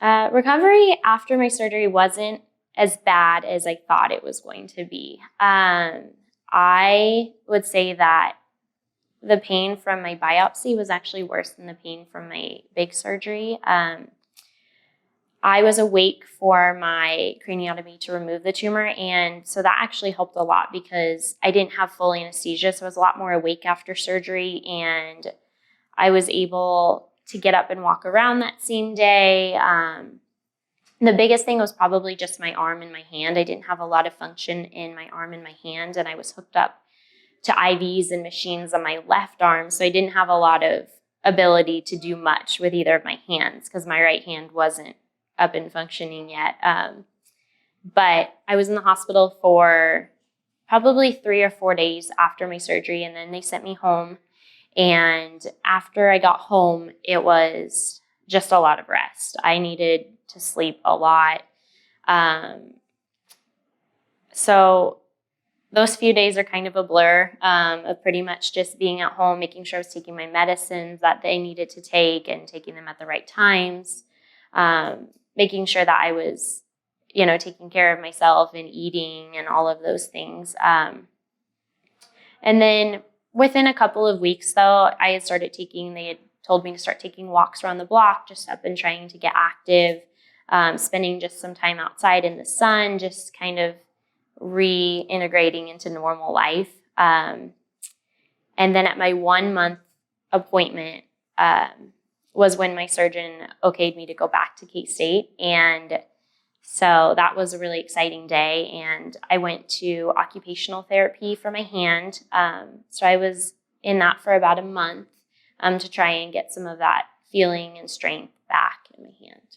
Recovery after my surgery wasn't as bad as I thought it was going to be. I would say that the pain from my biopsy was actually worse than the pain from my big surgery. I was awake for my craniotomy to remove the tumor, and so that actually helped a lot because I didn't have full anesthesia, so I was a lot more awake after surgery, and I was able to get up and walk around that same day. The biggest thing was probably just my arm and my hand. I didn't have a lot of function in my arm and my hand, and I was hooked up to IVs and machines on my left arm, so I didn't have a lot of ability to do much with either of my hands because my right hand wasn't up and functioning yet. But I was in the hospital for probably 3 or 4 days after my surgery, and then they sent me home. And after I got home, it was just a lot of rest. I needed to sleep a lot. So those few days are kind of a blur of pretty much just being at home, making sure I was taking my medicines that they needed to take and taking them at the right times, making sure that I was, taking care of myself and eating and all of those things. And then within a couple of weeks, though, they had told me to start taking walks around the block, just up and trying to get active, spending just some time outside in the sun, just kind of reintegrating into normal life. And then at my 1-month appointment was when my surgeon okayed me to go back to K-State. And so that was a really exciting day. And I went to occupational therapy for my hand. So I was in that for about a month to try and get some of that feeling and strength back in my hand.